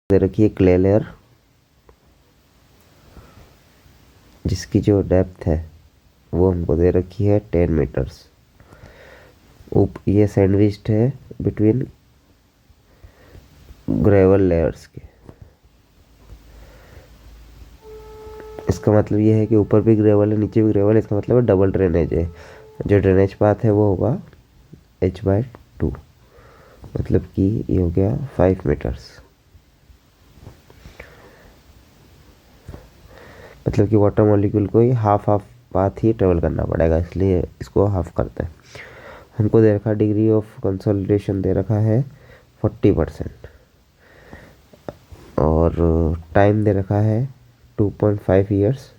दे रखी है clay layer, जिसकी जो डेप्थ है वो हमको दे रखी है 10 मीटर्स। ये सैंडविच्ड है बिटवीन ग्रेवल लेयर्स के। इसका मतलब ये है कि ऊपर भी ग्रेवल है नीचे भी ग्रेवल है, इसका मतलब है डबल ड्रेनेज है। जो ड्रेनेज पाथ है वो होगा h/2, मतलब कि ये हो गया 5 मीटर्स। मतलब कि वाटर मॉलिक्यूल को ही हाफ पाथ ही ट्रेवल करना पड़ेगा, इसलिए इसको हाफ करते हैं। हमको दे रखा डिग्री ऑफ कंसोलिडेशन दे रखा है 40% और टाइम दे रखा है 2.5 ईयर्स।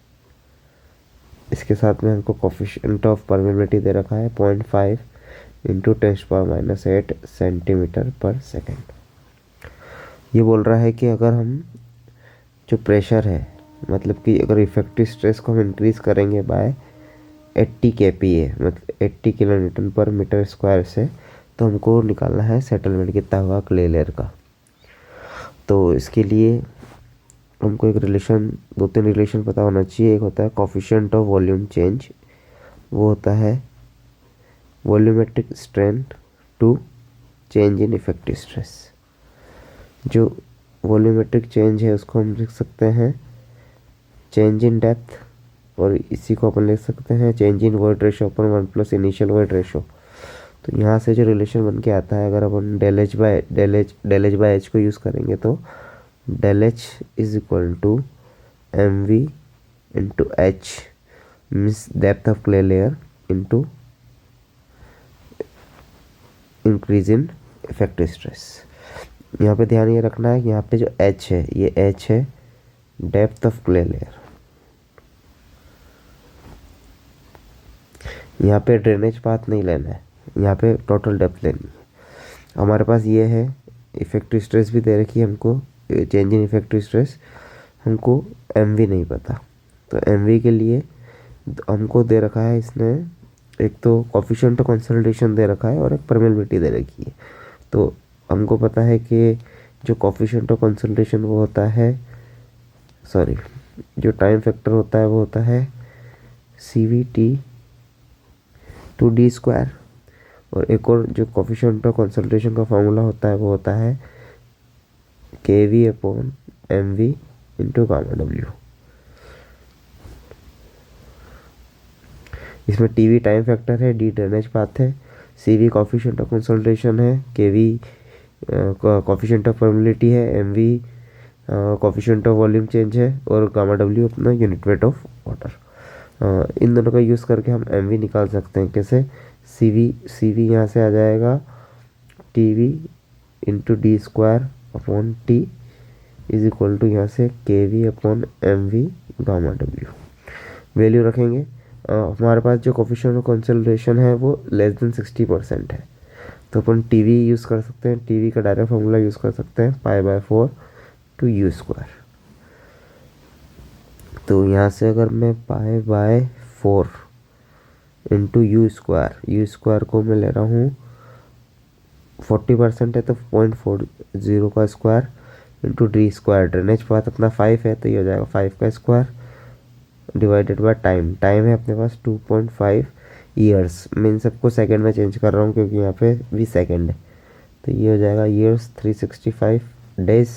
इसके साथ में हमको कोफिशिएंट ऑफ परमेबिलिटी दे रखा है 0.5 इंटू 10⁻⁸ सेंटीमीटर पर सेकेंड। ये बोल रहा है कि अगर हम जो प्रेशर है, मतलब कि अगर इफेक्टिव स्ट्रेस को हम इंक्रीज़ करेंगे बाय 80 kPa, मतलब 80 किलो न्यूटन पर मीटर स्क्वायर से, तो हमको निकालना है सेटलमेंट कितना हुआ क्ले लेयर का। तो इसके लिए हमको एक रिलेशन, 2-3 रिलेशन पता होना चाहिए। एक होता है कोफिशिएंट ऑफ वॉल्यूम चेंज, वो होता है volumetric strength to change in effective stress. जो वॉल्यूमेट्रिक चेंज है उसको हम लिख सकते हैं चेंज इन डेप्थ, और इसी को अपन लिख सकते हैं change in void ratio upon 1 plus initial void ratio. तो यहाँ से जो रिलेशन बन के आता है, अगर अपन डेल एच को यूज़ करेंगे तो del H is equal to mv into H, means depth of clay layer into increase in effective stress. यहाँ पे ध्यान ये रखना है कि यहाँ पे जो h है, ये h है डेप्थ ऑफ क्ले लेयर। यहाँ पे ड्रेनेज पाथ नहीं लेना है, यहाँ पे टोटल डेप्थ लेनी है। हमारे पास ये है, इफेक्टिव स्ट्रेस भी दे रखी है हमको, चेंज इन इफेक्टिव स्ट्रेस। हमको mv नहीं पता, तो mv के लिए हमको दे रखा है इसने, एक तो कोफिशिएंट ऑफ कंसोलिडेशन दे रखा है और एक परमेबिलिटी दे रखी है। तो हमको पता है कि जो कोफिशिएंट ऑफ कंसोलिडेशन वो होता है, सॉरी, जो टाइम फैक्टर होता है वो होता है CVT/d², और एक और जो कोफिशिएंट ऑफ कंसोलिडेशन का फॉर्मूला होता है वो होता है kV/mv इंटू γ/W। इसमें टीवी टाइम फैक्टर है, डी ड्रेनेज पाथ है, सीवी कोफिशिएंट ऑफ कंसोलिडेशन है, केवी कोफिशिएंट ऑफ परमेबिलिटी है, MV coefficient of volume change है, और γ/W अपना यूनिट वेट ऑफ वाटर। इन दोनों का यूज़ करके हम एमवी निकाल सकते हैं। कैसे? सीवी यहाँ से आ जाएगा TV into d² /t is equal to यहाँ से kV/mv γ/W। वैल्यू रखेंगे। हमारे पास जो कोफिशिएंट ऑफ कंसोलिडेशन है वो लेस देन 60% है, तो अपन टीवी यूज़ कर सकते हैं। टीवी का डायरेक्ट फॉर्मूला यूज़ कर सकते हैं π/4 टू u²। तो यहाँ से अगर मैं π/4 इंटू u² को मैं ले रहा हूँ 40% है, तो 0.40 का square into d²। Drainage path अपना 5 है, तो ये हो जाएगा 5 का स्क्वायर डिवाइडेड बाय टाइम है अपने पास 2.5 ईयर्स। मैं इन सबको सेकंड में चेंज कर रहा हूँ क्योंकि यहाँ पे भी सेकंड है, तो ये हो जाएगा years 365 days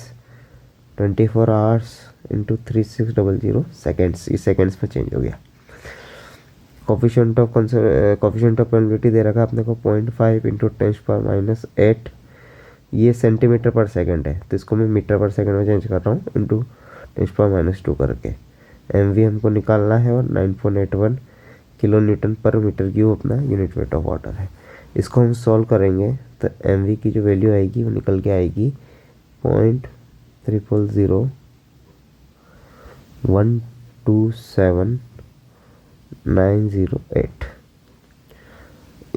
24 hours into 3600 seconds. ये सेकेंड्स में चेंज हो गया। कोफिशिएंट ऑफ परमेबिलिटी दे रखा है अपने को 0.5 इंटू 10⁻⁸, ये सेंटीमीटर पर सेकंड है, तो इसको मैं मीटर पर सेकंड में चेंज कर रहा हूँ इंटू 10⁻² करके। mv हमको निकालना है और 9.81 किलो न्यूटन पर मीटर क्यूब अपना यूनिट वेट ऑफ वाटर है। इसको हम सॉल्व करेंगे तो mv की जो वैल्यू आएगी वो निकल के आएगी 0.300127908।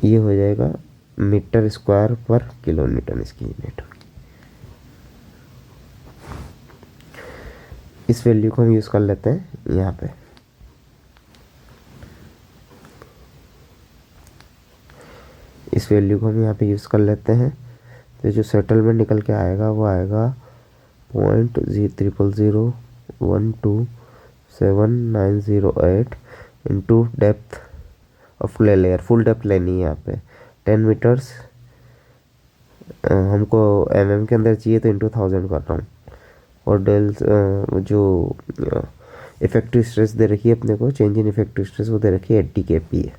ये हो जाएगा मीटर स्क्वायर पर किलो न्यूटन इसकी यूनिट। इस वैल्यू को हम यूज़ कर लेते हैं यहाँ पे। इस वैल्यू को हम यहाँ पे यूज़ कर लेते हैं, तो जो सेटलमेंट निकल के आएगा वो आएगा 0.000127 इंटू डेप्थ ऑफ ले लेयर, फुल डेप्थ लेनी है यहाँ पे 10 मीटर्स। हमको के अंदर चाहिए तो इंटू 1000 कर रहा हूँ। और डेल जो इफेक्टिव स्ट्रेस दे रखी है अपने को, चेंज इन इफेक्टिव स्ट्रेस वो दे रखी है 80 kPa है।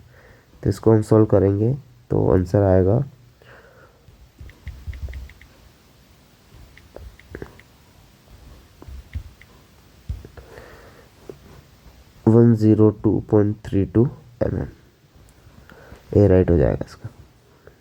तो इसको हम सॉल्व करेंगे तो आंसर आएगा 102.32 mm। ए राइट हो जाएगा इसका।